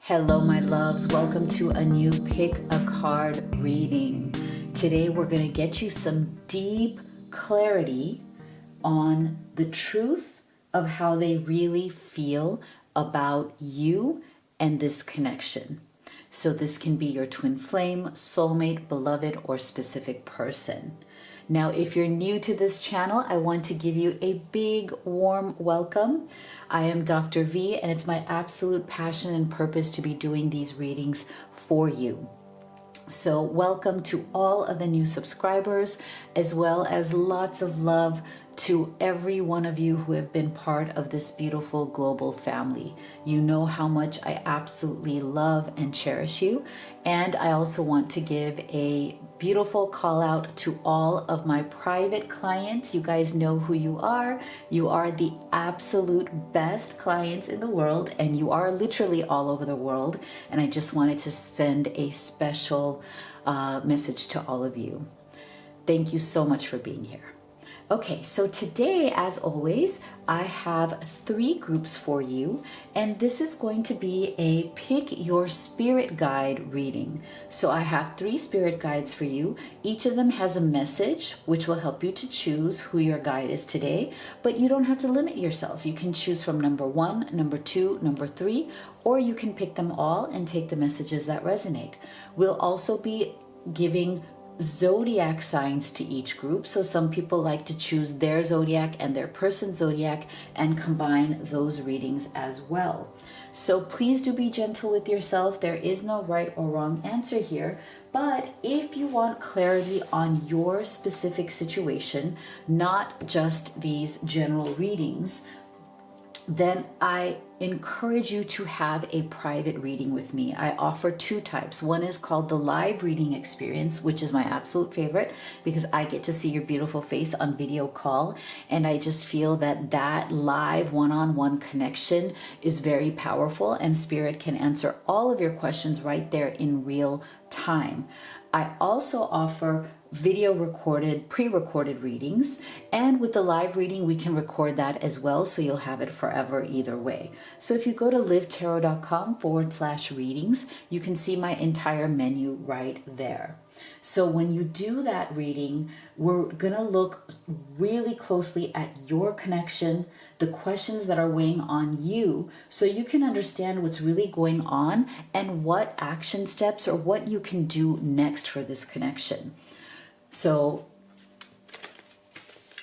Hello, my loves. Welcome to a new Pick a Card reading. Today, we're going to get you some deep clarity on the truth of how they really feel about you and this connection. So this can be your twin flame, soulmate, beloved, or specific person. Now, if you're new to this channel, I want to give you a big, warm welcome. I am Dr. V, and it's my absolute passion and purpose to be doing these readings for you. So welcome to all of the new subscribers, as well as lots of love to every one of you who have been part of this beautiful global family. You know how much I absolutely love and cherish you. And I also want to give a beautiful call out to all of my private clients. You guys know who you are. You are the absolute best clients in the world, and you are literally all over the world. And I just wanted to send a special message to all of you. Thank you so much for being here. Okay, so today, as always, I have 3 groups for you, and this is going to be a pick your spirit guide reading. So I have 3 spirit guides for you. Each of them has a message which will help you to choose who your guide is today, but you don't have to limit yourself. You can choose from number 1, number 2, number 3, or you can pick them all and take the messages that resonate. We'll also be giving zodiac signs to each group. So some people like to choose their zodiac and their person's zodiac and combine those readings as well. So please do be gentle with yourself. There is no right or wrong answer here. But if you want clarity on your specific situation, not just these general readings, then I encourage you to have a private reading with me. I offer 2 types. One is called the live reading experience, which is my absolute favorite because I get to see your beautiful face on video call. And I just feel that that live one-on-one connection is very powerful, and Spirit can answer all of your questions right there in real time. I also offer video recorded, pre-recorded readings, and with the live reading we can record that as well, so you'll have it forever either way. So if you go to livetarot.com/readings, you can see my entire menu right there. So when you do that reading, we're gonna look really closely at your connection, the questions that are weighing on you, so you can understand what's really going on and what action steps or what you can do next for this connection. So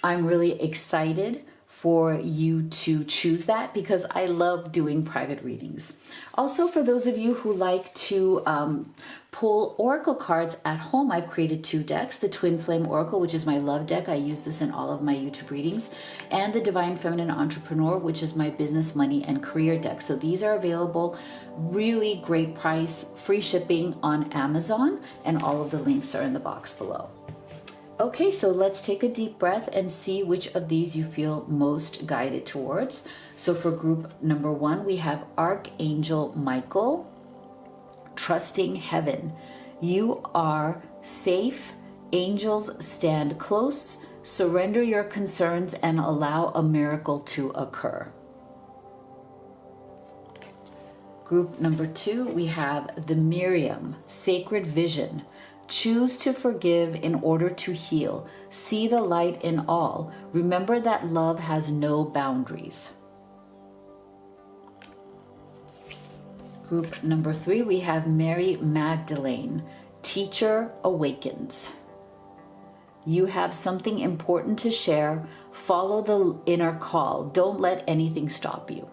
I'm really excited for you to choose that because I love doing private readings. Also, for those of you who like to pull oracle cards at home, I've created 2 decks, the Twin Flame Oracle, which is my love deck. I use this in all of my YouTube readings, and the Divine Feminine Entrepreneur, which is my business, money, and career deck. So these are available, really great price, free shipping on Amazon, and all of the links are in the box below. Okay, so let's take a deep breath and see which of these you feel most guided towards. So for group number 1, we have Archangel Michael, trusting heaven. You are safe. Angels stand close. Surrender your concerns and allow a miracle to occur. Group number 2, we have the Miriam, sacred vision. Choose to forgive in order to heal. See the light in all. Remember that love has no boundaries. Group number 3, we have Mary Magdalene, teacher awakens. You have something important to share. Follow the inner call. Don't let anything stop you.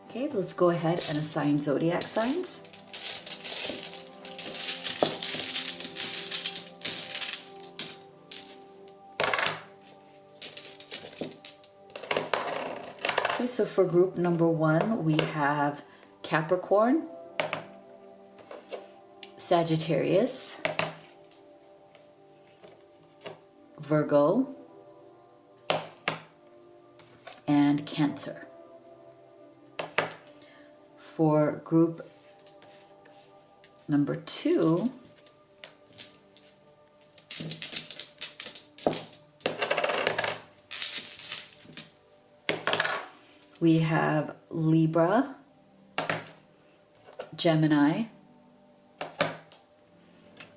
Okay, let's go ahead and assign zodiac signs. Okay, so for group number 1, we have Capricorn, Sagittarius, Virgo, and Cancer. For group number 2, We have Libra, Gemini,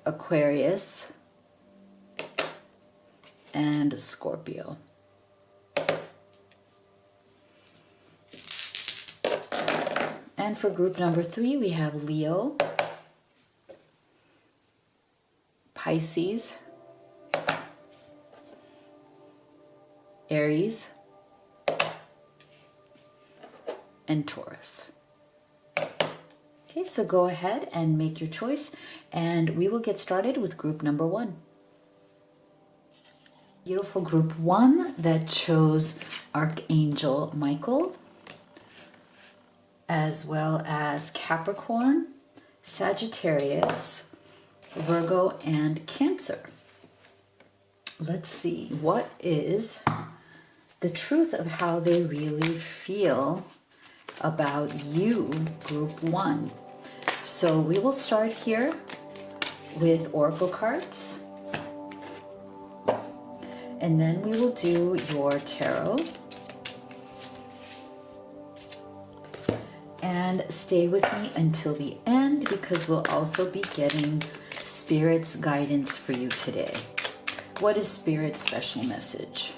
Aquarius, and Scorpio. And for group number 3, we have Leo, Pisces, Aries, and Taurus. Okay, so go ahead and make your choice, and we will get started with group number 1. Beautiful group 1 that chose Archangel Michael, as well as Capricorn, Sagittarius, Virgo, and Cancer. Let's see, what is the truth of how they really feel about you, group 1? So we will start here with oracle cards, and then we will do your tarot. And stay with me until the end, because we'll also be getting Spirit's guidance for you today. What is Spirit's special message?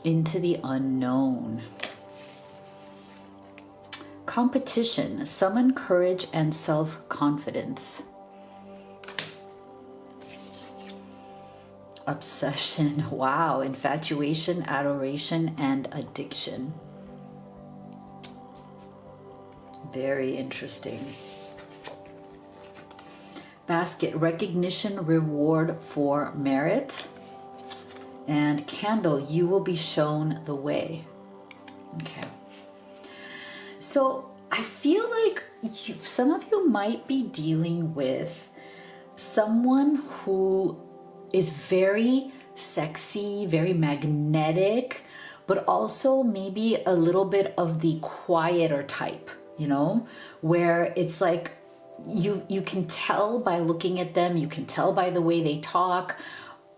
Into the unknown. Competition, summon courage and self-confidence. Obsession, wow, infatuation, adoration, and addiction. Very interesting. Basket, recognition, reward for merit. And candle, you will be shown the way. Okay. So I feel like some of you might be dealing with someone who is very sexy, very magnetic, but also maybe a little bit of the quieter type, you know, where it's like you can tell by looking at them, you can tell by the way they talk,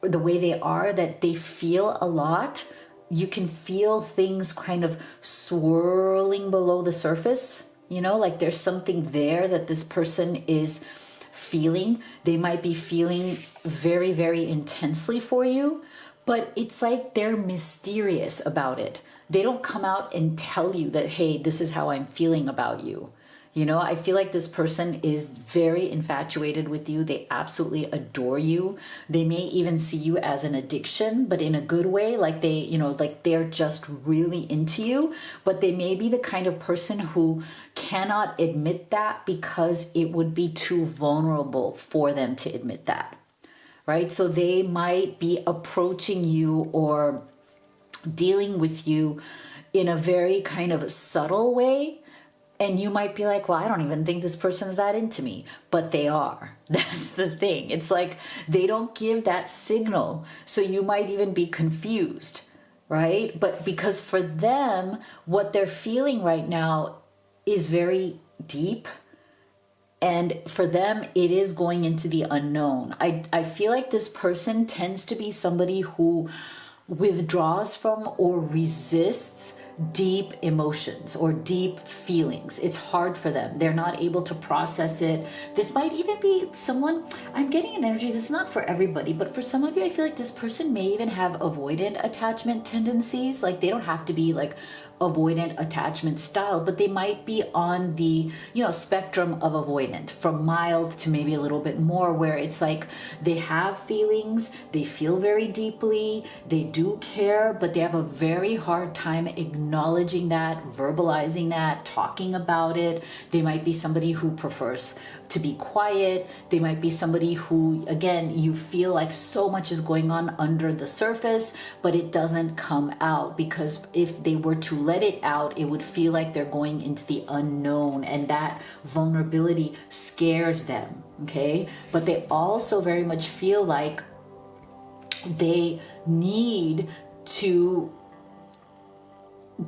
or the way they are, that they feel a lot. You can feel things kind of swirling below the surface, you know, like there's something there that this person is feeling. They might be feeling very, very intensely for you, but it's like they're mysterious about it. They don't come out and tell you that, hey, this is how I'm feeling about you. You know, I feel like this person is very infatuated with you. They absolutely adore you. They may even see you as an addiction, but in a good way, like they, you know, like they're just really into you. But they may be the kind of person who cannot admit that because it would be too vulnerable for them to admit that, right? So they might be approaching you or dealing with you in a very kind of subtle way. And you might be like, well, I don't even think this person's that into me, but they are. That's the thing. It's like they don't give that signal. So you might even be confused, right? But because for them, what they're feeling right now is very deep. And for them, it is going into the unknown. I feel like this person tends to be somebody who withdraws from or resists deep emotions or deep feelings. It's hard for them. They're not able to process it. This might even be someone, I'm getting an energy, this is not for everybody, but for some of you, I feel like this person may even have avoidant attachment tendencies. Like they don't have to be like avoidant attachment style, but they might be on the, you know, spectrum of avoidant, from mild to maybe a little bit more, where it's like they have feelings, they feel very deeply, they do care, but they have a very hard time acknowledging that, verbalizing that, talking about it. They might be somebody who prefers to be quiet. They might be somebody who, again, you feel like so much is going on under the surface, but it doesn't come out, because if they were to let it out, it would feel like they're going into the unknown, and that vulnerability scares them, okay? But they also very much feel like they need to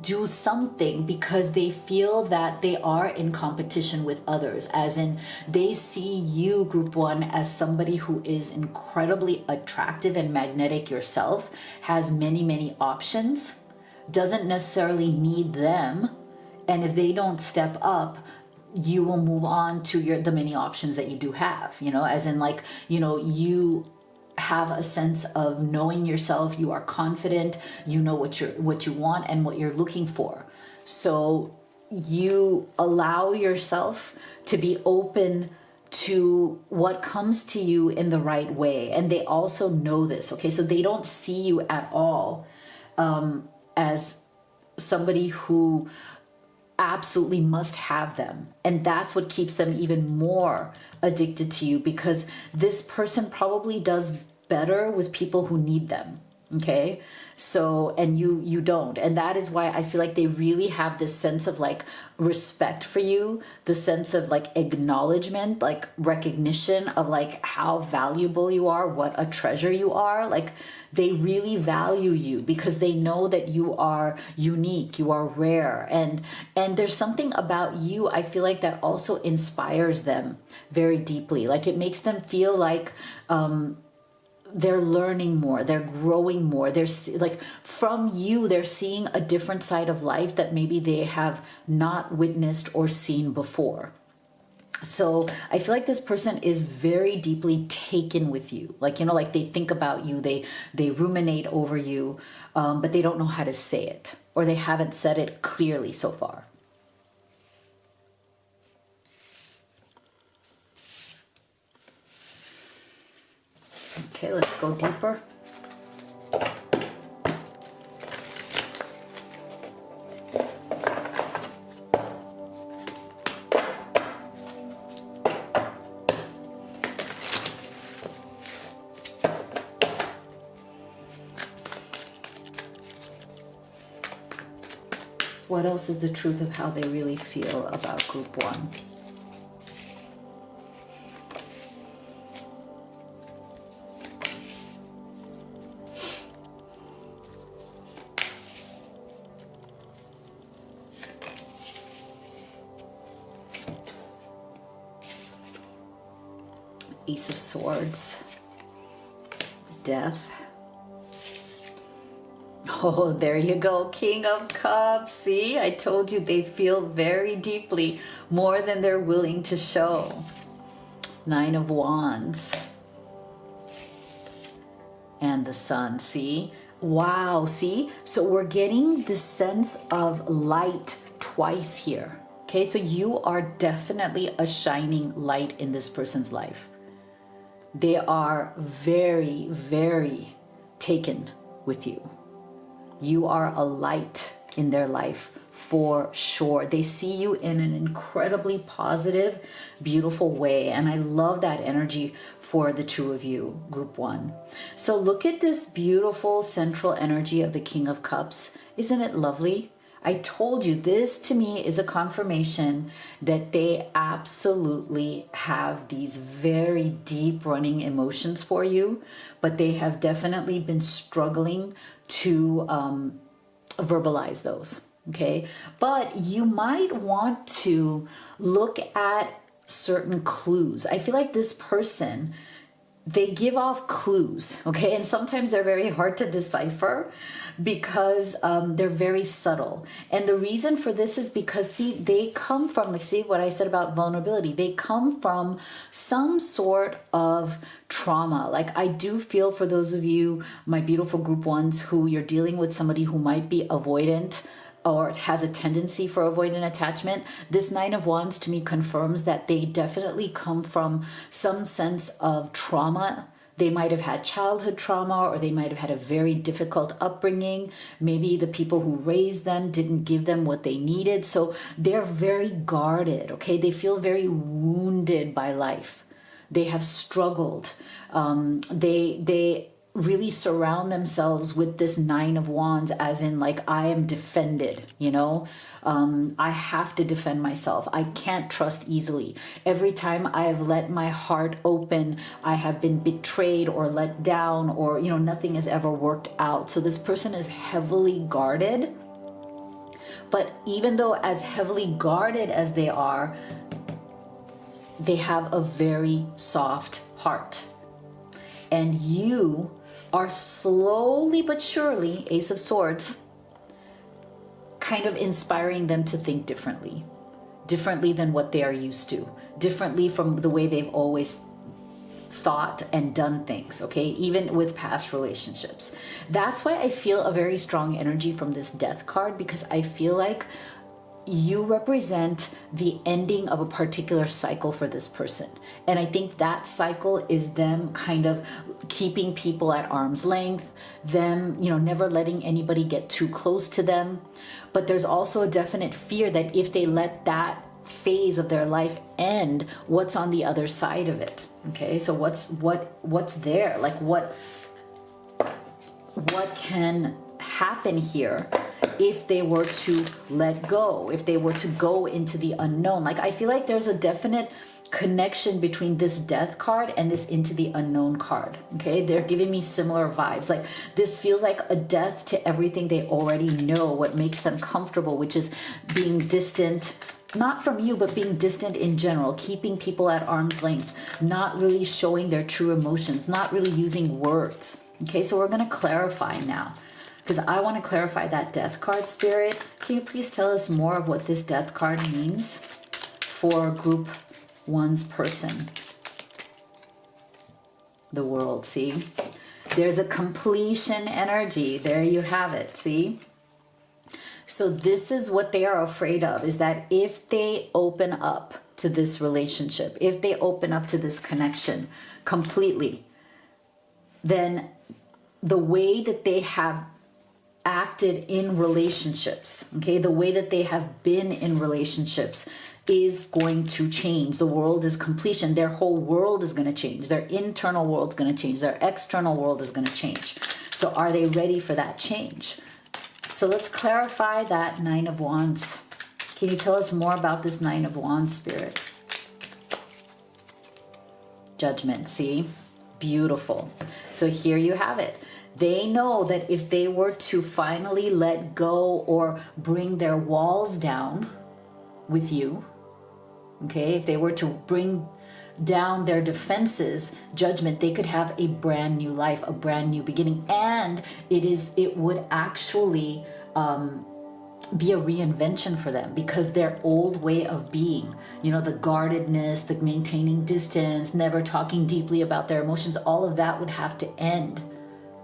do something because they feel that they are in competition with others, as in they see you, group one, as somebody who is incredibly attractive and magnetic yourself, has many options, doesn't necessarily need them, and if they don't step up, you will move on to the many options that you do have, as in, like, you have a sense of knowing yourself, you are confident, you know what you want and what you're looking for. So you allow yourself to be open to what comes to you in the right way. And they also know this, okay? So they don't see you at all as somebody who absolutely must have them. And that's what keeps them even more addicted to you, because this person probably does better with people who need them. Okay. So, and you don't. And that is why I feel like they really have this sense of like respect for you, the sense of like acknowledgement, like recognition of like how valuable you are, what a treasure you are. Like they really value you because they know that you are unique, you are rare. And there's something about you, I feel like, that also inspires them very deeply. Like it makes them feel like, they're learning more, they're growing more, they're like, from you, they're seeing a different side of life that maybe they have not witnessed or seen before. So I feel like this person is very deeply taken with you. Like, like they think about you, they ruminate over you, but they don't know how to say it, or they haven't said it clearly so far. Okay, let's go deeper. What else is the truth of how they really feel about group one? Ace of Swords, Death. Oh, there you go, King of Cups. See, I told you they feel very deeply, more than they're willing to show. Nine of Wands. And the Sun, see? Wow, see? So we're getting this sense of light twice here. Okay, so you are definitely a shining light in this person's life. They are very taken with you. You are a light in their life for sure. They see you in an incredibly positive, beautiful way. And I love that energy for the two of you, group one. So look at this beautiful central energy of the King of Cups. Isn't it lovely? I told you, this to me is a confirmation that they absolutely have these very deep running emotions for you, but they have definitely been struggling to verbalize those. Okay, but you might want to look at certain clues. I feel like this person, they give off clues, okay? And sometimes they're very hard to decipher because they're very subtle. And the reason for this is because, see, they come from, like, see what I said about vulnerability, they come from some sort of trauma. Like, I do feel for those of you, my beautiful group ones, who you're dealing with somebody who might be avoidant or has a tendency for avoidant attachment. This Nine of Wands to me confirms that they definitely come from some sense of trauma. They might have had childhood trauma, or they might have had a very difficult upbringing. Maybe the people who raised them didn't give them what they needed. So they're very guarded, okay? They feel very wounded by life. They have struggled. They really surround themselves with this Nine of Wands, as in, like, I am defended, you know? I have to defend myself. I can't trust easily. Every time I have let my heart open, I have been betrayed or let down, or, you know, nothing has ever worked out. So this person is heavily guarded. But even though as heavily guarded as they are, they have a very soft heart. And you are slowly but surely, Ace of Swords, kind of inspiring them to think differently than what they are used to, differently from the way they've always thought and done things, okay? Even with past relationships. That's why I feel a very strong energy from this Death card, because I feel like you represent the ending of a particular cycle for this person. And I think that cycle is them kind of keeping people at arm's length, them, you know, never letting anybody get too close to them. But there's also a definite fear that if they let that phase of their life end, what's on the other side of it? Okay, so what's there? Like what can happen here if they were to let go, if they were to go into the unknown? Like, I feel like there's a definite connection between this Death card and this into the unknown card. Okay, they're giving me similar vibes. Like, this feels like a death to everything they already know, what makes them comfortable, which is being distant, not from you, but being distant in general, keeping people at arm's length, not really showing their true emotions, not really using words. Okay, so we're going to clarify now, because I want to clarify that Death card, Spirit. Can you please tell us more of what this Death card means for Group 1's person? The World, see? There's a completion energy. There you have it, see? So this is what they are afraid of, is that if they open up to this relationship, if they open up to this connection completely, then the way that they have acted in relationships, okay, the way that they have been in relationships is going to change. The world is completion. Their whole world is going to change. Their internal world is going to change. Their external world is going to change. So are they ready for that change? So let's clarify that Nine of Wands. Can you tell us more about this Nine of Wands, Spirit? Judgment, see? Beautiful. So here you have it. They know that if they were to finally let go or bring their walls down with you, okay, if they were to bring down their defenses, Judgment, they could have a brand new life, a brand new beginning. And it would actually be a reinvention for them, because their old way of being, you know, the guardedness, the maintaining distance, never talking deeply about their emotions, all of that would have to end,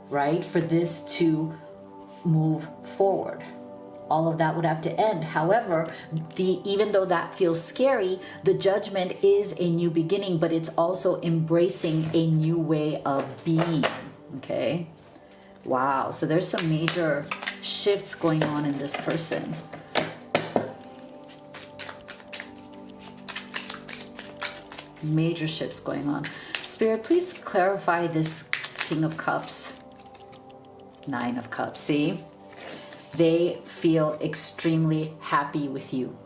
right, for this to move forward. All of that would have to end. However, even though that feels scary, the Judgment is a new beginning, but it's also embracing a new way of being. Okay. Wow. So there's some major shifts going on in this person. Major shifts going on. Spirit, please clarify this King of Cups, Nine of Cups. See? They feel extremely happy with you.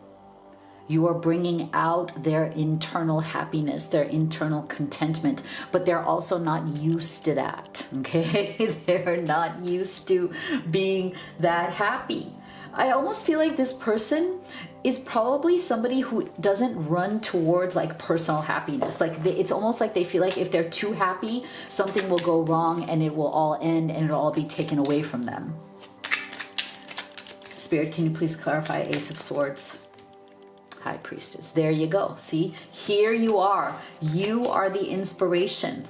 You are bringing out their internal happiness, their internal contentment, but they're also not used to that, okay? They're not used to being that happy. I almost feel like this person is probably somebody who doesn't run towards like personal happiness. Like it's almost like they feel like if they're too happy, something will go wrong and it will all end and it'll all be taken away from them. Spirit, can you please clarify Ace of Swords, High Priestess? There you go. See, here you are. You are the inspiration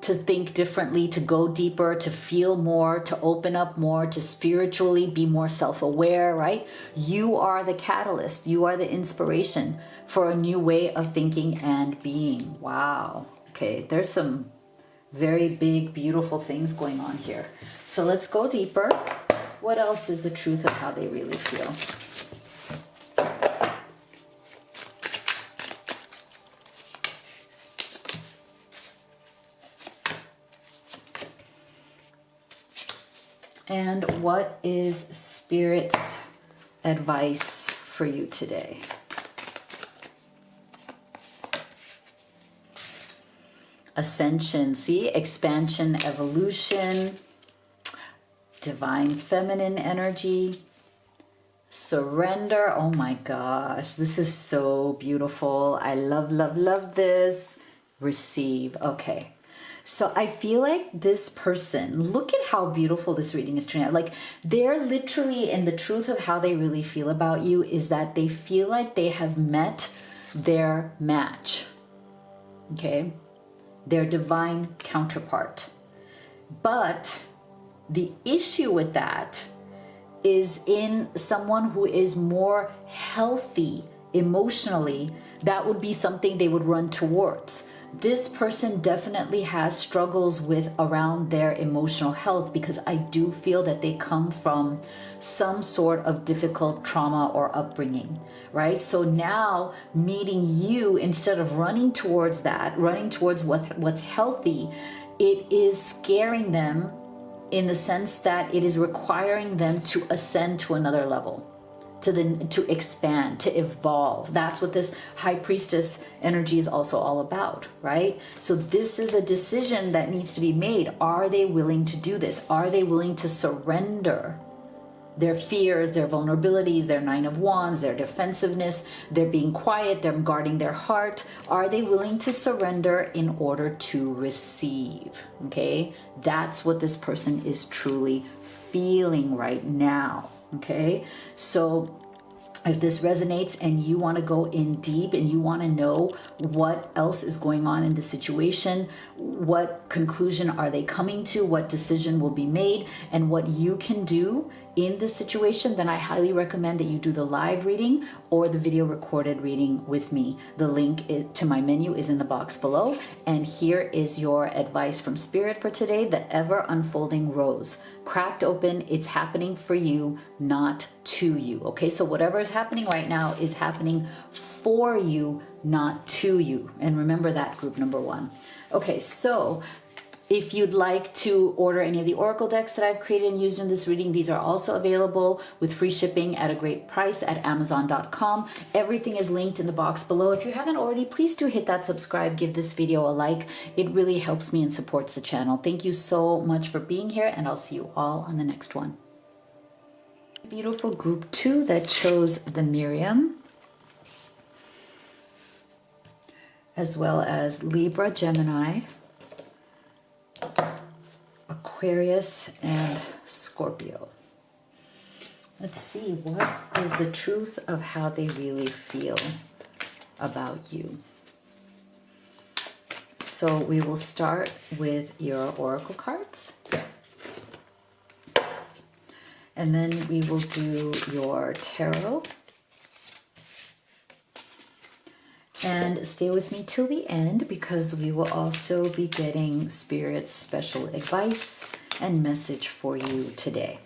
to think differently, to go deeper, to feel more, to open up more, to spiritually be more self-aware, right? You are the catalyst. You are the inspiration for a new way of thinking and being. Wow. Okay, there's some very big, beautiful things going on here. So let's go deeper. What else is the truth of how they really feel? And what is Spirit's advice for you today? Ascension, see? Expansion, evolution, divine feminine energy, surrender. Oh my gosh, this is so beautiful. I love, love, love this. Receive. Okay. So I feel like this person, look at how beautiful this reading is turning out. Like they're literally, and the truth of how they really feel about you is that they feel like they have met their match. Okay. Their divine counterpart. But the issue with that is in someone who is more healthy emotionally, that would be something they would run towards. This person definitely has struggles with around their emotional health, because I do feel that they come from some sort of difficult trauma or upbringing, right? So now meeting you, instead of running towards that, running towards what's healthy, it is scaring them, in the sense that it is requiring them to ascend to another level, to expand, to evolve. That's what this high priestess energy is also all about, right? So this is a decision that needs to be made. Are they willing to do this? Are they willing to surrender their fears, their vulnerabilities, their 9 of Wands, their defensiveness, they're being quiet, they're guarding their heart? Are they willing to surrender in order to receive? Okay, that's what this person is truly feeling right now. Okay, so if this resonates and you want to go in deep and you want to know what else is going on in the situation, what conclusion are they coming to, what decision will be made, and what you can do in this situation, then I highly recommend that you do the live reading or the video recorded reading with me. The link to my menu is in the box below. And here is your advice from Spirit for today: the ever unfolding rose. Cracked open, it's happening for you, not to you. Okay, so whatever is happening right now is happening for you, not to you. And remember that, group number 1. Okay, so if you'd like to order any of the oracle decks that I've created and used in this reading, these are also available with free shipping at a great price at Amazon.com. Everything is linked in the box below. If you haven't already, please do hit that subscribe, give this video a like. It really helps me and supports the channel. Thank you so much for being here, and I'll see you all on the next one. Beautiful group 2 that chose the Miriam, as well as Libra, Gemini, Aquarius, and Scorpio. Let's see, what is the truth of how they really feel about you? So we will start with your oracle cards, and then we will do your tarot. And stay with me till the end, because we will also be getting Spirit's special advice and message for you today.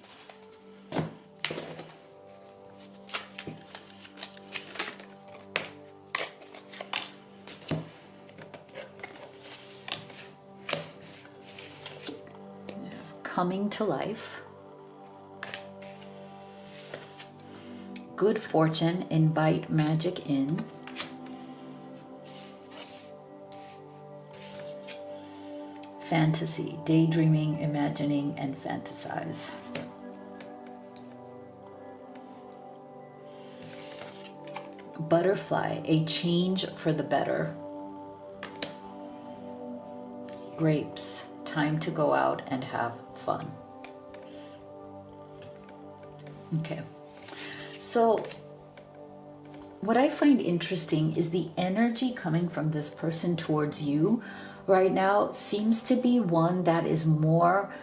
Coming to life. Good fortune, invite magic in. Fantasy, daydreaming, imagining, and fantasize. Butterfly, a change for the better. Grapes, time to go out and have fun. Okay, so what I find interesting is the energy coming from this person towards you right now seems to be one that is more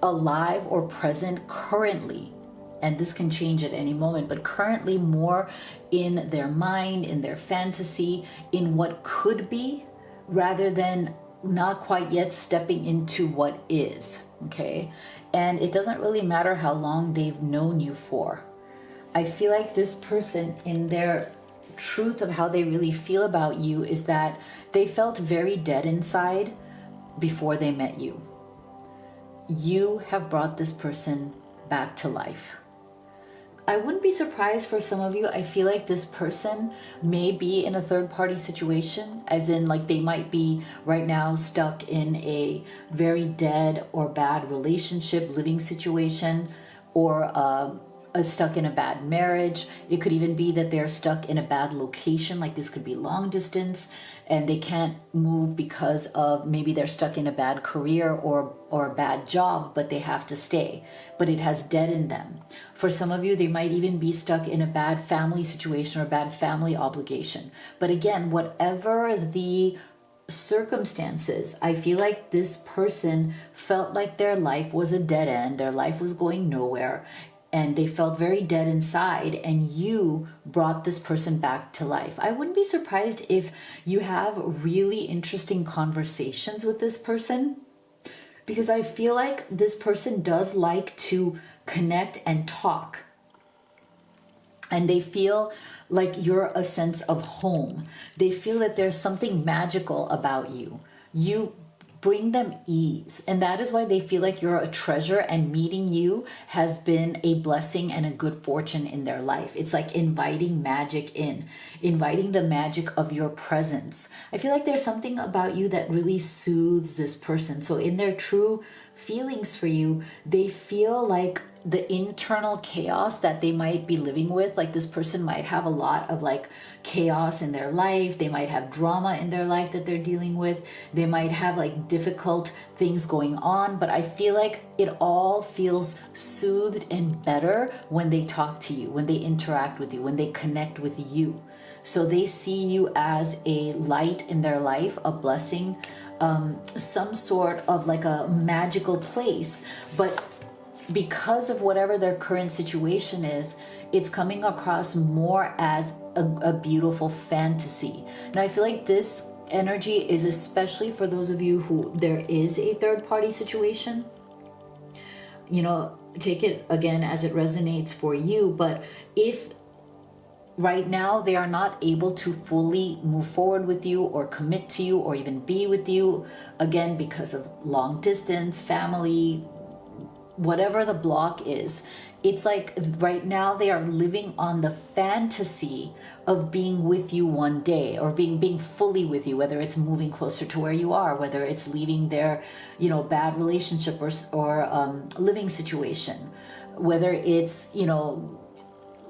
alive or present currently. And this can change at any moment, but currently more in their mind, in their fantasy, in what could be, rather than not quite yet stepping into what is. Okay, and it doesn't really matter how long they've known you for. I feel like this person, in their truth of how they really feel about you, is that they felt very dead inside before they met you. You have brought this person back to life. I wouldn't be surprised for some of you. I feel like this person may be in a third-party situation, as in like they might be right now stuck in a very dead or bad relationship, living situation, or a stuck in a bad marriage. It could even be that they're stuck in a bad location, like this could be long distance and they can't move because of maybe they're stuck in a bad career or a bad job, but they have to stay, but it has deadened them. For some of you, they might even be stuck in a bad family situation or bad family obligation. But again, whatever the circumstances, I feel like this person felt like their life was a dead end, their life was going nowhere, and they felt very dead inside, and you brought this person back to life. I wouldn't be surprised if you have really interesting conversations with this person, because I feel like this person does like to connect and talk. And they feel like you're a sense of home. They feel that there's something magical about you. You bring them ease. And that is why they feel like you're a treasure, and meeting you has been a blessing and a good fortune in their life. It's like inviting magic in, inviting the magic of your presence. I feel like there's something about you that really soothes this person. So in their true feelings for you, they feel like the internal chaos that they might be living with, like this person might have a lot of like chaos in their life. They might have drama in their life that they're dealing with. They might have like difficult things going on, but I feel like it all feels soothed and better when they talk to you, when they interact with you, when they connect with you. So they see you as a light in their life, a blessing, some sort of like a magical place. But because of whatever their current situation is, it's coming across more as a beautiful fantasy. Now, I feel like this energy is especially for those of you who there is a third party situation. You know, take it again as it resonates for you. But if right now they are not able to fully move forward with you or commit to you or even be with you, again, because of long distance, family, whatever the block is, it's like right now they are living on the fantasy of being with you one day, or being fully with you, whether it's moving closer to where you are, whether it's leaving their, you know, bad relationship or living situation, whether it's, you know,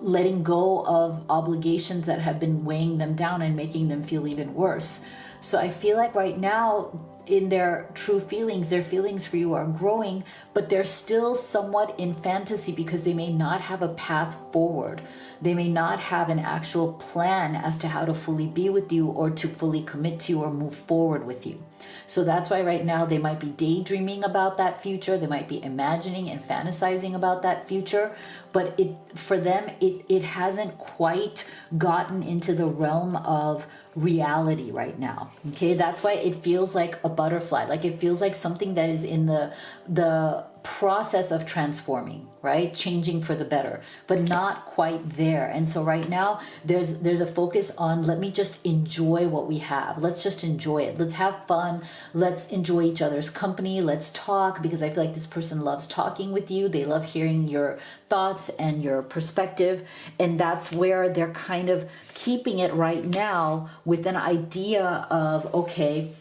letting go of obligations that have been weighing them down and making them feel even worse. So I feel like right now, in their true feelings, their feelings for you are growing, but they're still somewhat in fantasy because they may not have a path forward. They may not have an actual plan as to how to fully be with you or to fully commit to you or move forward with you. So that's why right now they might be daydreaming about that future. They might be imagining and fantasizing about that future, but for them, it hasn't quite gotten into the realm of reality right now. Okay, that's why it feels like a butterfly, like it feels like something that is in the process of transforming, right? Changing for the better, but not quite there. And so right now there's a focus on, let me just enjoy what we have. Let's just enjoy it. Let's have fun. Let's enjoy each other's company. Let's talk, because I feel like this person loves talking with you. They love hearing your thoughts and your perspective. And that's where they're kind of keeping it right now with an idea of, okay,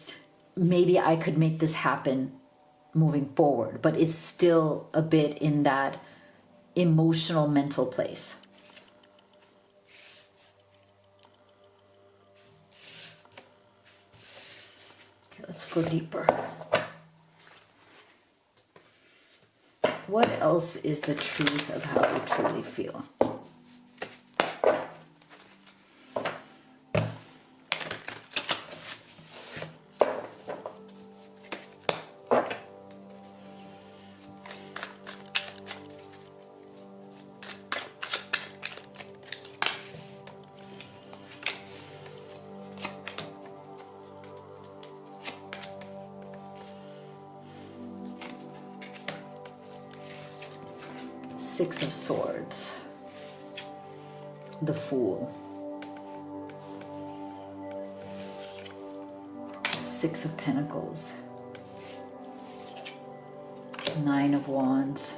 maybe I could make this happen moving forward, but it's still a bit in that emotional mental place. Okay, let's go deeper. What else is the truth of how you truly feel? Six of Swords, the Fool, Six of Pentacles, Nine of Wands,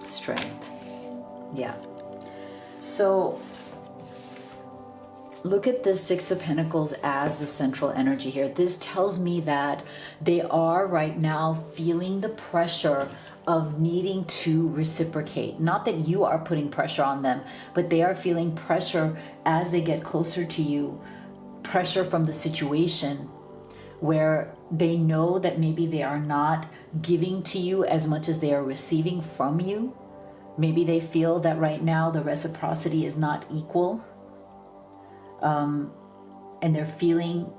Strength. Yeah. So look at the Six of Pentacles as the central energy here. This tells me that they are right now feeling the pressure of needing to reciprocate. Not that you are putting pressure on them, but they are feeling pressure as they get closer to you, pressure from the situation where they know that maybe they are not giving to you as much as they are receiving from you. Maybe they feel that right now the reciprocity is not equal. And they're feeling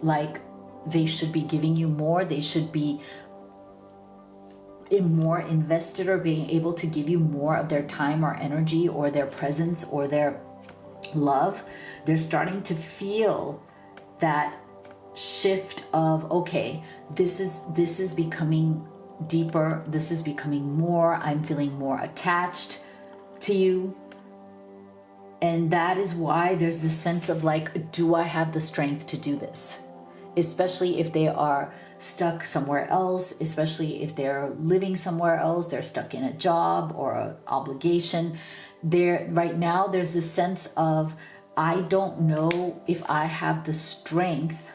like they should be giving you more. They should be more invested or being able to give you more of their time or energy or their presence or their love. They're starting to feel that shift of, okay, this is becoming deeper, this is becoming more, I'm feeling more attached to you. And that is why there's this sense of like, do I have the strength to do this? Especially if they are stuck somewhere else, especially if they're living somewhere else, they're stuck in a job or an obligation. Right now there's this sense of, I don't know if I have the strength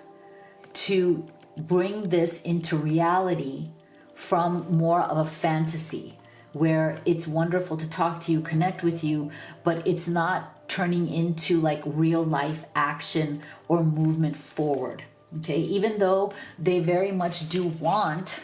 to bring this into reality from more of a fantasy where it's wonderful to talk to you, connect with you, but it's not turning into like real life action or movement forward. Okay, even though they very much do want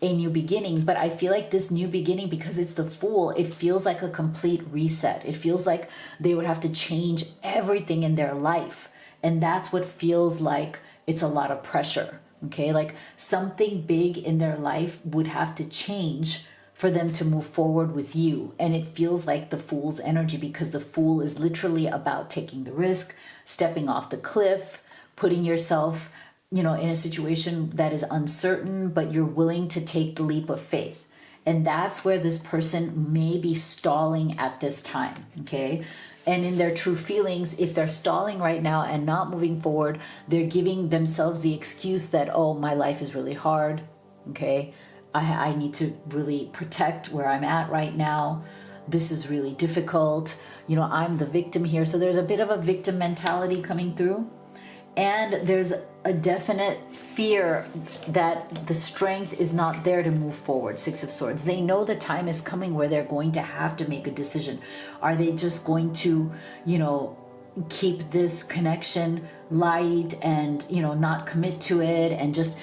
a new beginning, but I feel like this new beginning, because it's the Fool, it feels like a complete reset. It feels like they would have to change everything in their life. And that's what feels like it's a lot of pressure. Okay, like something big in their life would have to change for them to move forward with you. And it feels like the Fool's energy, because the Fool is literally about taking the risk, stepping off the cliff, putting yourself, in a situation that is uncertain, but you're willing to take the leap of faith. And that's where this person may be stalling at this time, okay? And in their true feelings, if they're stalling right now and not moving forward, they're giving themselves the excuse that, oh, my life is really hard, okay? I need to really protect where I'm at right now. This is really difficult. I'm the victim here. So there's a bit of a victim mentality coming through. And there's a definite fear that the strength is not there to move forward. Six of Swords. They know the time is coming where they're going to have to make a decision. Are they just going to, keep this connection light and, not commit to it and just,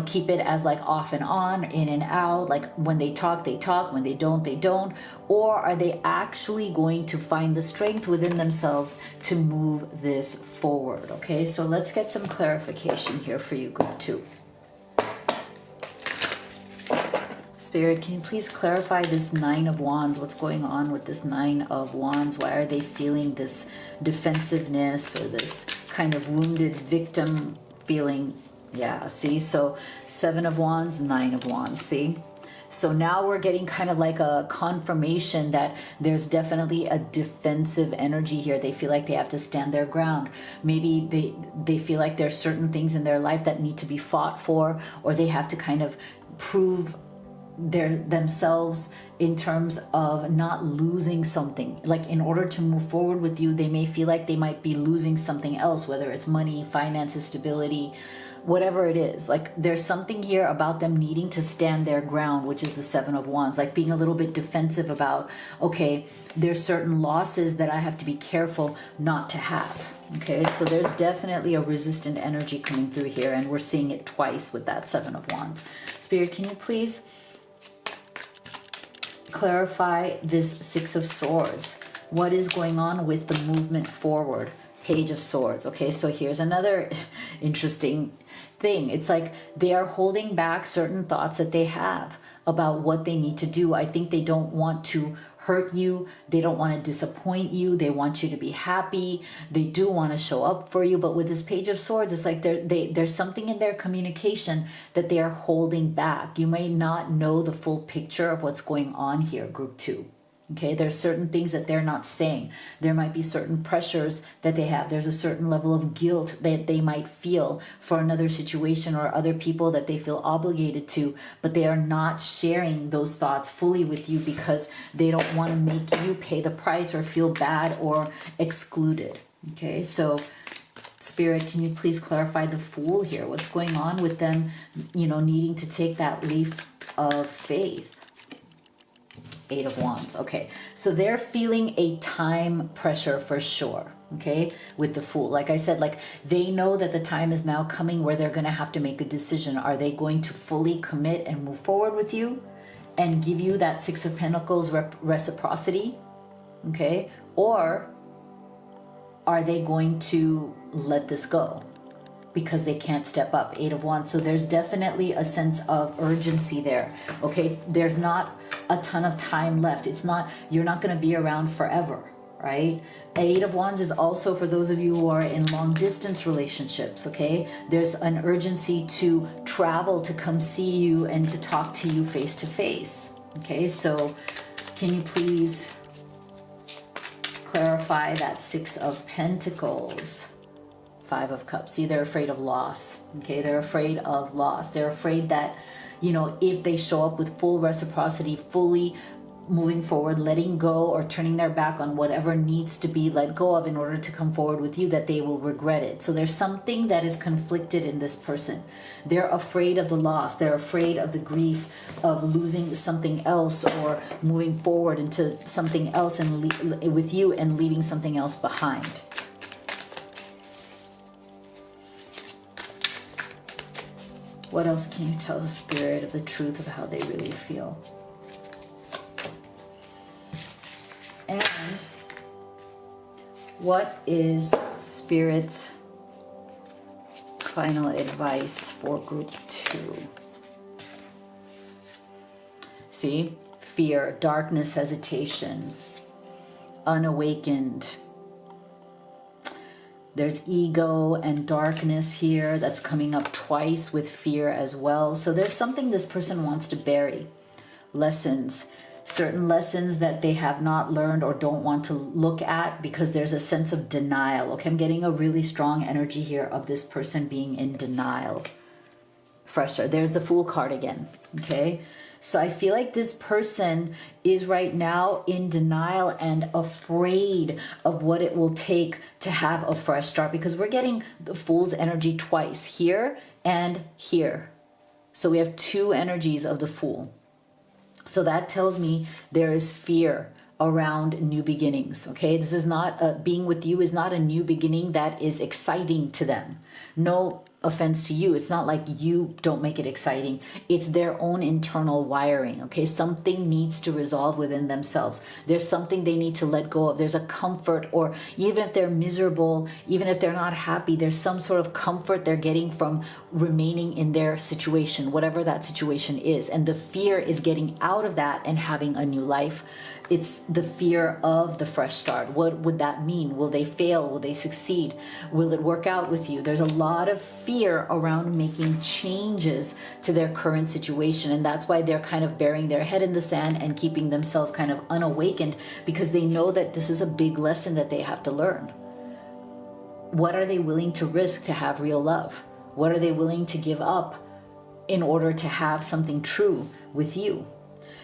keep it as like off and on, in and out, like when they talk, when they don't, or are they actually going to find the strength within themselves to move this forward? Okay, so let's get some clarification here for you, group 2. Spirit, can you please clarify this Nine of Wands? What's going on with this Nine of Wands? Why are they feeling this defensiveness or this kind of wounded victim feeling? Yeah, see? So 7 of Wands, 9 of Wands, see? So now we're getting kind of like a confirmation that there's definitely a defensive energy here. They feel like they have to stand their ground. Maybe they feel like there's certain things in their life that need to be fought for, or they have to kind of prove themselves in terms of not losing something. Like in order to move forward with you, they may feel like they might be losing something else, whether it's money, finances, stability, whatever it is. Like there's something here about them needing to stand their ground, which is the 7 of Wands, like being a little bit defensive about, okay, there's certain losses that I have to be careful not to have. Okay, so there's definitely a resistant energy coming through here, and we're seeing it twice with that 7 of Wands. Spirit, can you please clarify this 6 of Swords? What is going on with the movement forward? Page of Swords. Okay, so here's another interesting thing. It's like they are holding back certain thoughts that they have about what they need to do. I think they don't want to hurt you. They don't want to disappoint you. They want you to be happy. They do want to show up for you. But with this Page of Swords, it's like there's something in their communication that they are holding back. You may not know the full picture of what's going on here, group 2. Okay, there's certain things that they're not saying. There might be certain pressures that they have. There's a certain level of guilt that they might feel for another situation or other people that they feel obligated to, but they are not sharing those thoughts fully with you because they don't want to make you pay the price or feel bad or excluded. Okay, so Spirit, can you please clarify the Fool here? What's going on with them, needing to take that leap of faith? Eight of Wands. Okay, so they're feeling a time pressure for sure. Okay, with the Fool, like I said, like they know that the time is now coming where they're going to have to make a decision. Are they going to fully commit and move forward with you and give you that Six of Pentacles reciprocity? Okay, or are they going to let this go because they can't step up? Eight of Wands. So there's definitely a sense of urgency there. Okay, there's not a ton of time left. It's not, you're not going to be around forever, right? Eight of Wands is also for those of you who are in long distance relationships. Okay, there's an urgency to travel to come see you and to talk to you face to face. Okay, so can you please clarify that Six of Pentacles, Five of Cups? See, they're afraid of loss. Okay, they're afraid of loss. They're afraid that, you know, if they show up with full reciprocity, fully moving forward, letting go or turning their back on whatever needs to be let go of in order to come forward with you, that they will regret it. So there's something that is conflicted in this person. They're afraid of the loss. They're afraid of the grief of losing something else or moving forward into something else and with you and leaving something else behind. What else can you tell the Spirit of the truth of how they really feel? And what is Spirit's final advice for group 2? See, fear, darkness, hesitation, unawakened. There's ego and darkness here that's coming up twice with fear as well. So there's something this person wants to bury. Lessons. Certain lessons that they have not learned or don't want to look at because there's a sense of denial. Okay, I'm getting a really strong energy here of this person being in denial. Fresher. There's the Fool card again. Okay, so I feel like this person is right now in denial and afraid of what it will take to have a fresh start, because we're getting the Fool's energy twice, here and here. So we have two energies of the Fool. So that tells me there is fear around new beginnings. Okay, this is not being with you is not a new beginning that is exciting to them. No offense to you, it's not like you don't make it exciting. It's their own internal wiring. Okay, something needs to resolve within themselves. There's something they need to let go of. There's a comfort, or even if they're miserable, even if they're not happy, there's some sort of comfort they're getting from remaining in their situation, whatever that situation is. And the fear is getting out of that and having a new life. It's the fear of the fresh start. What would that mean? Will they fail? Will they succeed? Will it work out with you? There's a lot of fear around making changes to their current situation. And that's why they're kind of burying their head in the sand and keeping themselves kind of unawakened, because they know that this is a big lesson that they have to learn. What are they willing to risk to have real love? What are they willing to give up in order to have something true with you?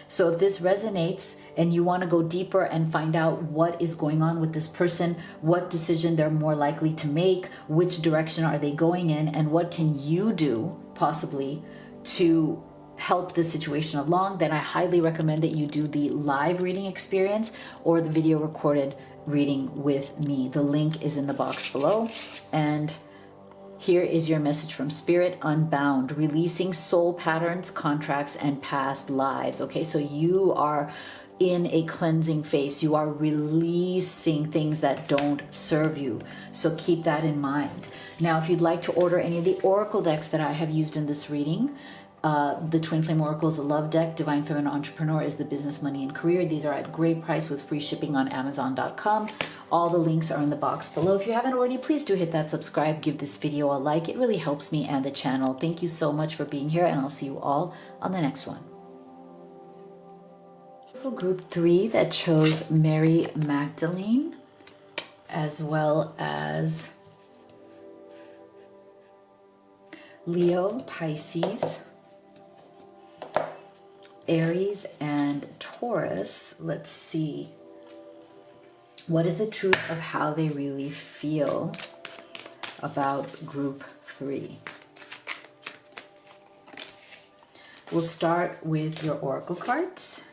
So if this resonates and you want to go deeper and find out what is going on with this person, what decision they're more likely to make, which direction are they going in, and what can you do possibly to help this situation along, then I highly recommend that you do the live reading experience or the video recorded reading with me. The link is in the box below. And here is your message from Spirit: Unbound, releasing soul patterns, contracts, and past lives. Okay, so you are in a cleansing phase. You are releasing things that don't serve you. So keep that in mind. Now, if you'd like to order any of the oracle decks that I have used in this reading, the Twin Flame Oracle is the love deck. Divine Feminine Entrepreneur is the business, money, and career. These are at great price with free shipping on Amazon.com. All the links are in the box below. If you haven't already, please do hit that subscribe. Give this video a like. It really helps me and the channel. Thank you so much for being here, and I'll see you all on the next one. Group 3 that chose Mary Magdalene, as well as Leo, Pisces, Aries, and Taurus. Let's see. What is the truth of how they really feel about group 3? We'll start with your oracle cards.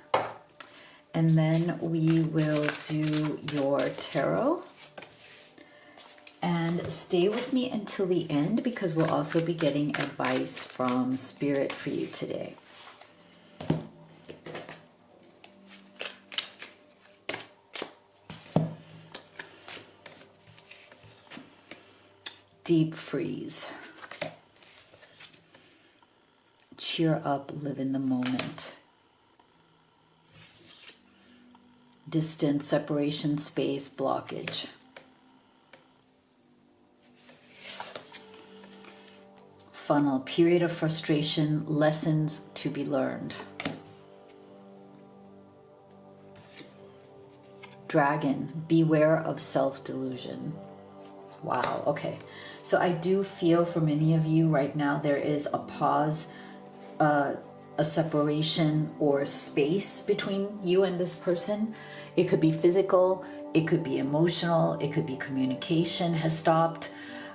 And then we will do your tarot. And stay with me until the end because we'll also be getting advice from Spirit for you today. Deep freeze. Cheer up, live in the moment. Distance, separation, space, blockage. Funnel, period of frustration, lessons to be learned. Dragon, beware of self-delusion. Wow, okay. So I do feel for many of you right now there is a pause, a separation or space between you and this person. It could be physical, it could be emotional, it could be communication has stopped,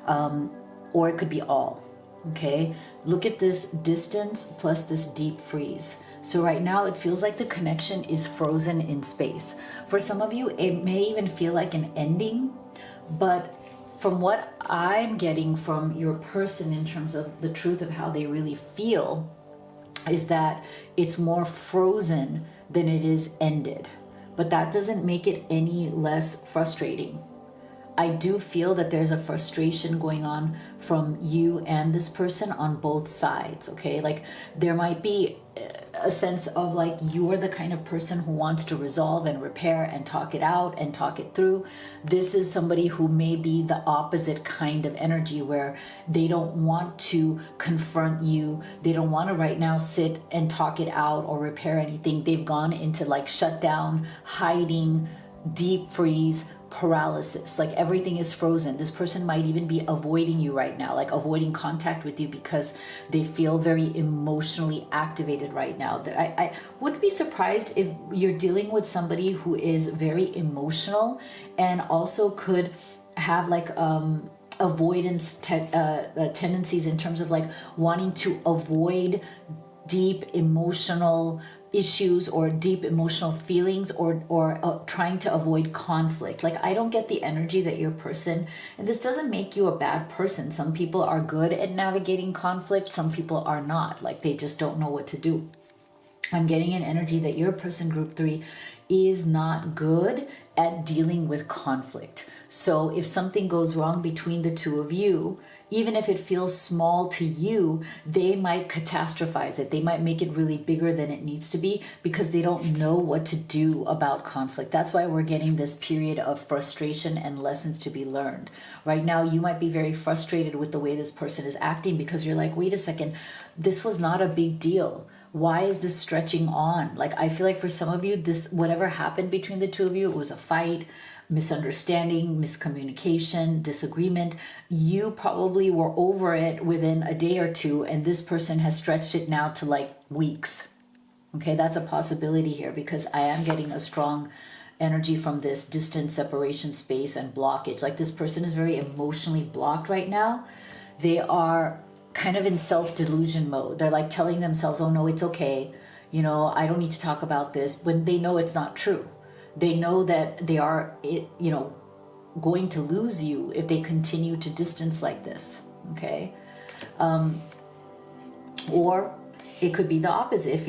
or it could be all. Okay, look at this distance plus this deep freeze. So right now it feels like the connection is frozen in space. For some of you, it may even feel like an ending, but from what I'm getting from your person in terms of the truth of how they really feel is that it's more frozen than it is ended. But that doesn't make it any less frustrating. I do feel that there's a frustration going on from you and this person on both sides, okay? Like there might be a sense of like you're the kind of person who wants to resolve and repair and talk it out and talk it through. This is somebody who may be the opposite kind of energy where they don't want to confront you. They don't want to right now sit and talk it out or repair anything. They've gone into like shutdown, hiding, deep freeze, paralysis. Like everything is frozen. This person might even be avoiding you right now, like avoiding contact with you because they feel very emotionally activated right now. I wouldn't be surprised if you're dealing with somebody who is very emotional and also could have like avoidance tendencies in terms of like wanting to avoid deep emotional issues or deep emotional feelings or trying to avoid conflict. Like I don't get the energy that your person, and this doesn't make you a bad person. Some people are good at navigating conflict. Some people are not. Like they just don't know what to do. I'm getting an energy that your person, group 3, is not good at dealing with conflict. So if something goes wrong between the two of you, even if it feels small to you, they might catastrophize it. They might make it really bigger than it needs to be because they don't know what to do about conflict. That's why we're getting this period of frustration and lessons to be learned. Right now, you might be very frustrated with the way this person is acting because you're like, wait a second, this was not a big deal. Why is this stretching on? Like, I feel like for some of you, this, whatever happened between the two of you, it was a fight, misunderstanding, miscommunication, disagreement. You probably were over it within a day or two, and this person has stretched it now to like weeks. Okay, that's a possibility here because I am getting a strong energy from this distance, separation, space, and blockage. Like this person is very emotionally blocked right now. They are kind of in self-delusion mode. They're like telling themselves, oh no, it's okay. You know, I don't need to talk about this, when they know it's not true. They know that they are, you know, going to lose you if they continue to distance like this, okay? Or it could be the opposite. If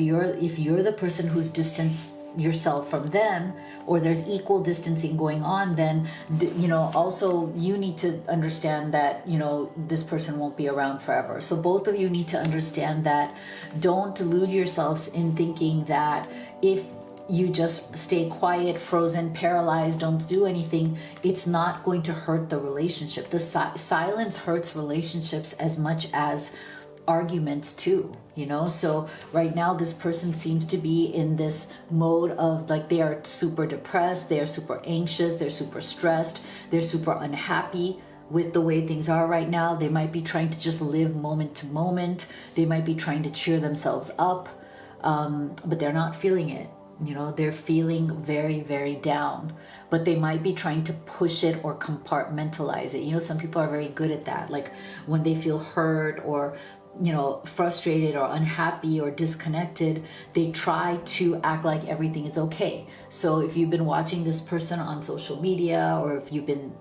you're the person who's distanced yourself from them, or there's equal distancing going on, then you know, also you need to understand that, you know, this person won't be around forever. So both of you need to understand that. Don't delude yourselves in thinking that if you just stay quiet, frozen, paralyzed, don't do anything, it's not going to hurt the relationship. The silence hurts relationships as much as arguments too, you know? So right now this person seems to be in this mode of like they are super depressed, they are super anxious, they're super stressed, they're super unhappy with the way things are right now. They might be trying to just live moment to moment. They might be trying to cheer themselves up, but they're not feeling it. You know, they're feeling very, very down, but they might be trying to push it or compartmentalize it. You know, some people are very good at that. Like when they feel hurt or frustrated or unhappy or disconnected, they try to act like everything is okay. So if you've been watching this person on social media, or if you've been,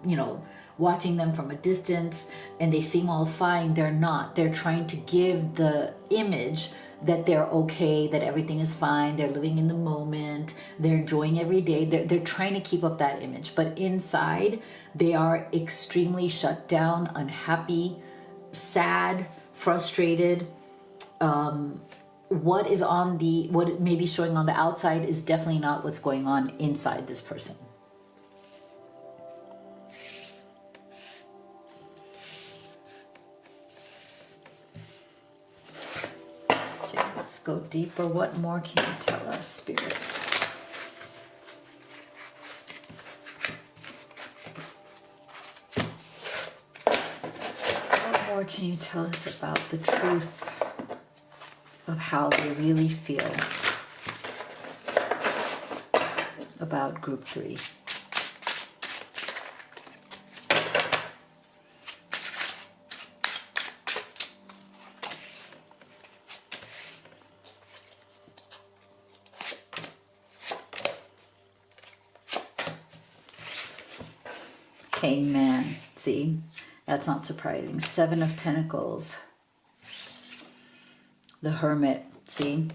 watching them from a distance and they seem all fine, they're not. They're trying to give the image that they're okay, that everything is fine, they're living in the moment, they're enjoying every day. They're trying to keep up that image. But inside, they are extremely shut down, unhappy, sad, frustrated. What may be showing on the outside is definitely not what's going on inside this person. Okay, let's go deeper. What more can you tell us, Spirit? What can you tell us about the truth of how they really feel about group 3? Hangman. See? That's not surprising. 7 of Pentacles. The Hermit. See?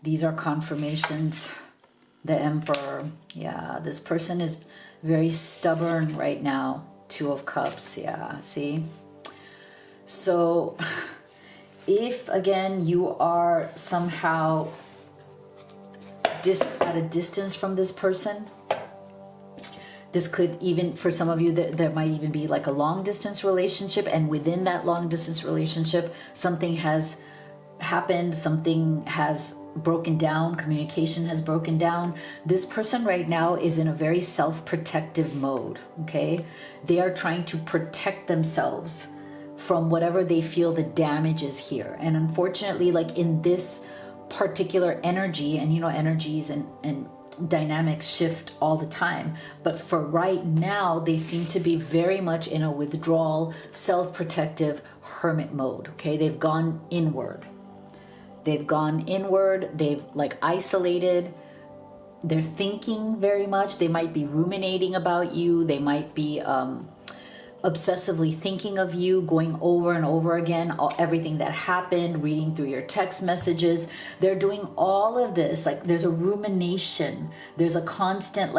These are confirmations. The Emperor. Yeah, this person is very stubborn right now. 2 of Cups. Yeah, see? So, if, again, you are somehow at a distance from this person, this could even, for some of you, there might even be like a long distance relationship, and within that long distance relationship, something has happened, something has broken down, communication has broken down. This person right now is in a very self-protective mode, okay? They are trying to protect themselves from whatever they feel the damage is here. And unfortunately, like in this particular energy, and energies and dynamics shift all the time, but for right now they seem to be very much in a withdrawal, self-protective hermit mode. Okay, they've gone inward, they've like isolated, they're thinking very much, they might be ruminating about you, they might be obsessively thinking of you, going over and over again, everything that happened, reading through your text messages. They're doing all of this. Like there's a rumination. There's a constant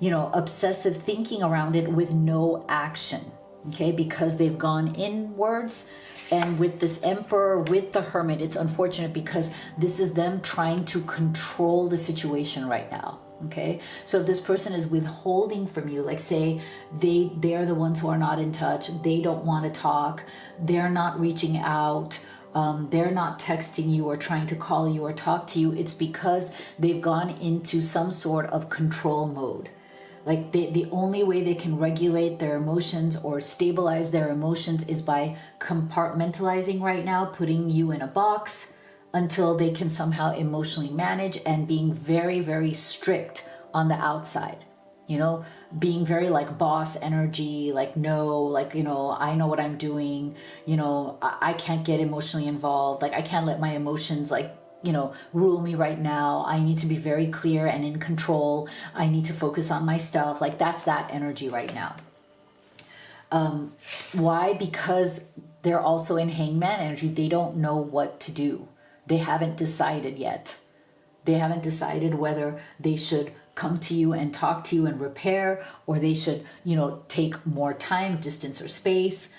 obsessive thinking around it with no action. Okay, because they've gone inwards. And with this Emperor, with the Hermit, it's unfortunate because this is them trying to control the situation right now. Okay, so if this person is withholding from you, like say they're the ones who are not in touch, they don't want to talk, they're not reaching out, they're not texting you or trying to call you or talk to you, it's because they've gone into some sort of control mode. Like the only way they can regulate their emotions or stabilize their emotions is by compartmentalizing right now, putting you in a box until they can somehow emotionally manage, and being very, very strict on the outside, being very like boss energy, like no, like, I know what I'm doing, I can't get emotionally involved, like I can't let my emotions rule me right now. I need to be very clear and in control. I need to focus on my stuff. Like that's that energy right now. Why? Because they're also in Hangman energy. They don't know what to do. They haven't decided yet. They haven't decided whether they should come to you and talk to you and repair, or they should, take more time, distance, or space.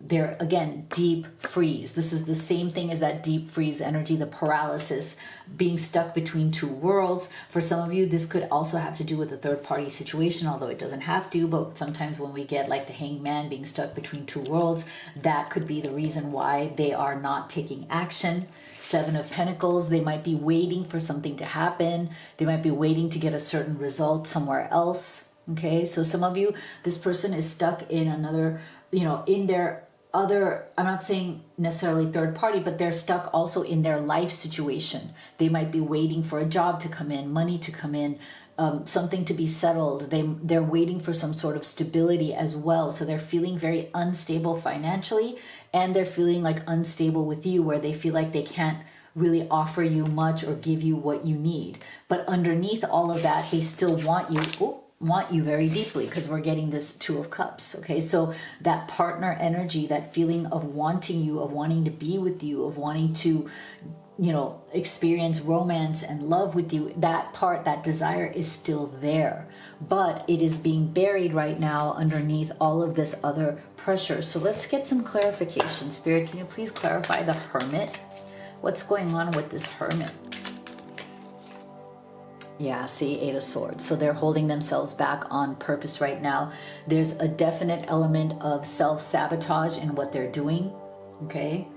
They're, again, deep freeze. This is the same thing as that deep freeze energy, the paralysis, being stuck between two worlds. For some of you, this could also have to do with a third-party situation, although it doesn't have to. But sometimes when we get like the Hangman being stuck between two worlds, that could be the reason why they are not taking action. 7 of Pentacles, they might be waiting for something to happen. They might be waiting to get a certain result somewhere else. Okay, so some of you, this person is stuck in another, in their other, I'm not saying necessarily third party, but they're stuck also in their life situation. They might be waiting for a job to come in, money to come in, something to be settled. They're waiting for some sort of stability as well. So they're feeling very unstable financially, and they're feeling like unstable with you, where they feel like they can't really offer you much or give you what you need. But underneath all of that, they still want you. Want you very deeply, because we're getting this Two of Cups. Okay, so that partner energy, that feeling of wanting you, of wanting to be with you, of wanting to, you know, experience romance and love with you, that part, that desire is still there, but it is being buried right now underneath all of this other pressure. So let's get some clarification. Spirit, can you please clarify the Hermit? What's going on with this Hermit? Yeah, see, Eight of Swords. So they're holding themselves back on purpose right now. There's a definite element of self-sabotage in what they're doing, okay?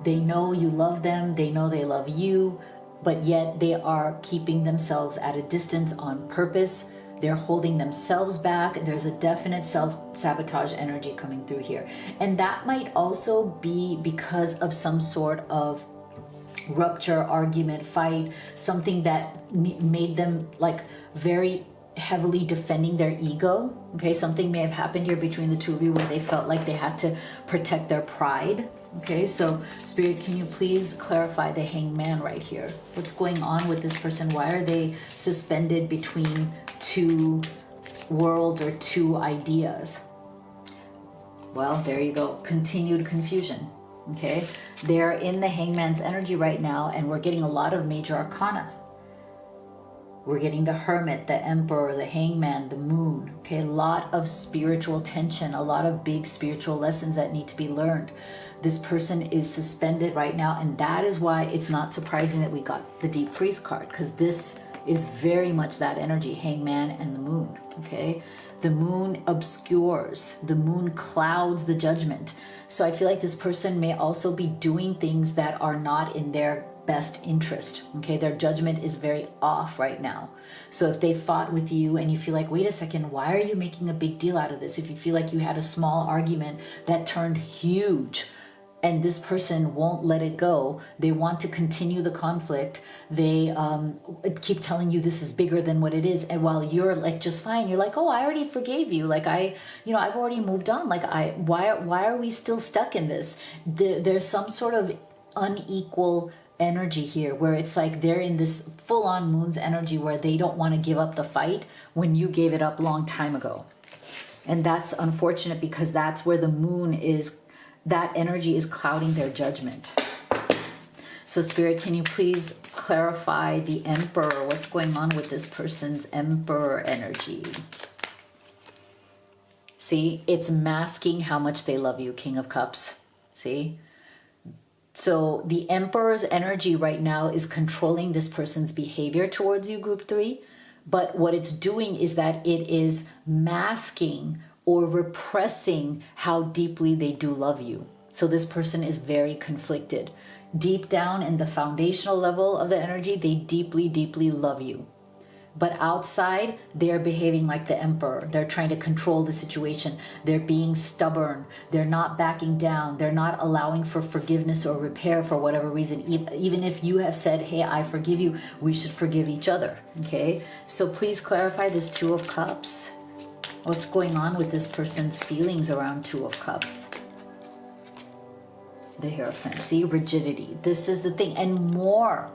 They know you love them, they know they love you, but yet they are keeping themselves at a distance on purpose. They're holding themselves back. There's a definite self-sabotage energy coming through here. And that might also be because of some sort of rupture, argument, fight, something that made them like very heavily defending their ego. Okay, something may have happened here between the two of you where they felt like they had to protect their pride. Okay, so Spirit, can you please clarify the Hangman right here? What's going on with this person? Why are they suspended between two worlds or two ideas? Well, there you go. Continued confusion. Okay, they're in the Hangman's energy right now, and we're getting a lot of major arcana. We're getting the Hermit, the Emperor, the Hangman, the Moon. Okay, a lot of spiritual tension, a lot of big spiritual lessons that need to be learned. This person is suspended right now, and that is why it's not surprising that we got the Deep Freeze card, because this is very much that energy, Hangman and the Moon. Okay, the Moon obscures, the Moon clouds the judgment. So I feel like this person may also be doing things that are not in their best interest. Okay, their judgment is very off right now. So if they fought with you and you feel like, wait a second, why are you making a big deal out of this? If you feel like you had a small argument that turned huge, and this person won't let it go, they want to continue the conflict, they keep telling you this is bigger than what it is, and while you're like just fine, you're like, oh, I already forgave you, like I've already moved on, like why are we still stuck in this? There's some sort of unequal energy here where it's like they're in this full-on Moon's energy where they don't want to give up the fight when you gave it up a long time ago. And that's unfortunate, because that's where the Moon is, that energy is clouding their judgment. So Spirit, can you please clarify the Emperor? What's going on with this person's Emperor energy? See, it's masking how much they love you, King of Cups. See? So the Emperor's energy right now is controlling this person's behavior towards you, Group 3. But what it's doing is that it is masking or repressing how deeply they do love you. So this person is very conflicted. Deep down in the foundational level of the energy, they deeply, deeply love you. But outside, they're behaving like the Emperor. They're trying to control the situation. They're being stubborn. They're not backing down. They're not allowing for forgiveness or repair for whatever reason. Even if you have said, hey, I forgive you, we should forgive each other. Okay? So please clarify this Two of Cups. What's going on with this person's feelings around Two of Cups? The Hierophant. See, rigidity. This is the thing. And more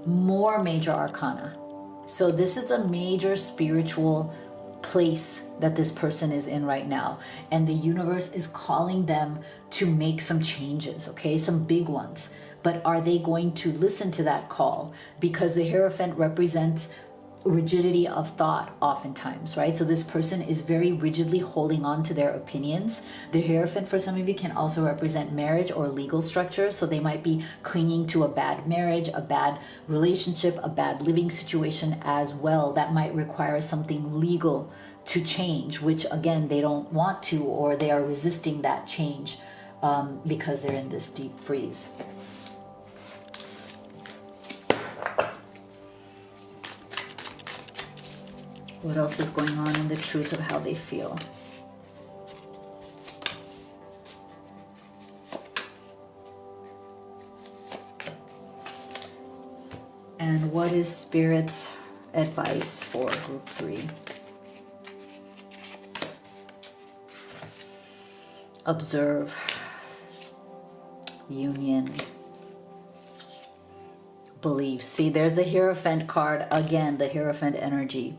major arcana. So this is a major spiritual place that this person is in right now. And the universe is calling them to make some changes, okay? Some big ones. But are they going to listen to that call? Because the Hierophant represents rigidity of thought oftentimes, right? So this person is very rigidly holding on to their opinions. The Hierophant for some of you can also represent marriage or legal structure. So they might be clinging to a bad marriage, a bad relationship, a bad living situation as well. That might require something legal to change, which again, they don't want to, or they are resisting that change because they're in this deep freeze. What else is going on in the truth of how they feel? And what is Spirit's advice for group 3. Observe, union, beliefs. See, there's the Hierophant card again, the Hierophant energy.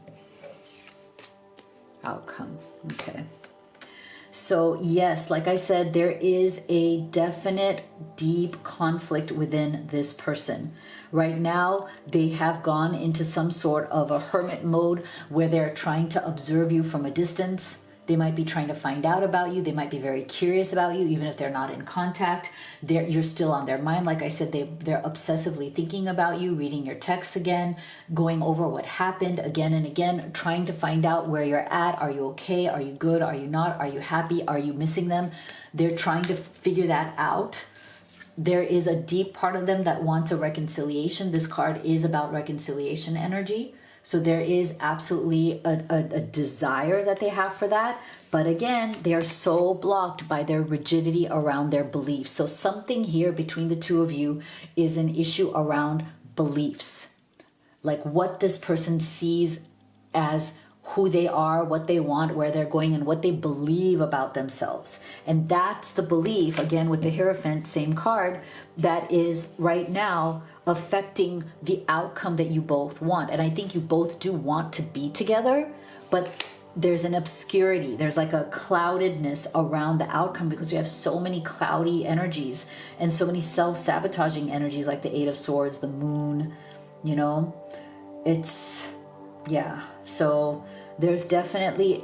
Outcome. Okay. So yes, like I said, there is a definite deep conflict within this person. Right now, they have gone into some sort of a hermit mode where they're trying to observe you from a distance. They might be trying to find out about you. They might be very curious about you, even if they're not in contact. You're still on their mind. Like I said, they're obsessively thinking about you, reading your texts again, going over what happened again and again, trying to find out where you're at. Are you okay? Are you good? Are you not? Are you happy? Are you missing them? They're trying to figure that out. There is a deep part of them that wants a reconciliation. This card is about reconciliation energy. So there is absolutely a desire that they have for that. But again, they are so blocked by their rigidity around their beliefs. So something here between the two of you is an issue around beliefs. Like what this person sees as who they are, what they want, where they're going, and what they believe about themselves. And that's the belief, again, with the Hierophant, same card, that is right now affecting the outcome that you both want. And I think you both do want to be together, but there's an obscurity. There's like a cloudedness around the outcome because we have so many cloudy energies and so many self-sabotaging energies like the Eight of Swords, the Moon, you know, it's, yeah. So there's definitely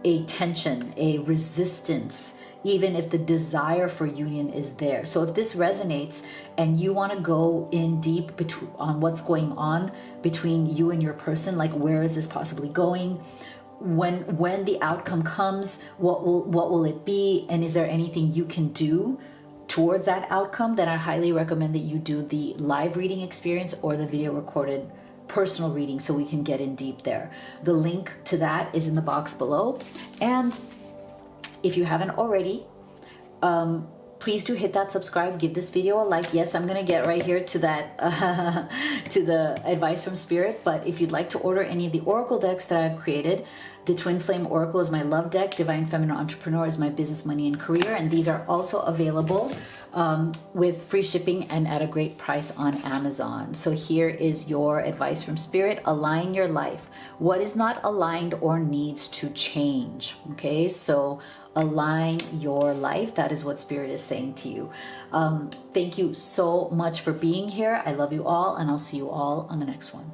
a tension, a resistance, even if the desire for union is there. So if this resonates and you want to go in deep on what's going on between you and your person, like where is this possibly going? When the outcome comes, what will it be? And is there anything you can do towards that outcome? Then I highly recommend that you do the live reading experience or the video recorded personal reading so we can get in deep there. The link to that is in the box below. And if you haven't already, please do hit that subscribe, give this video a like. Yes, I'm gonna get right here to that, to the advice from Spirit. But if you'd like to order any of the Oracle decks that I've created, the Twin Flame Oracle is my love deck, Divine Feminine Entrepreneur is my business, money, and career. And these are also available with free shipping and at a great price on Amazon. So here is your advice from Spirit. Align your life. What is not aligned or needs to change? Okay, so align your life. That is what Spirit is saying to you. Thank you so much for being here. I love you all, and I'll see you all on the next one.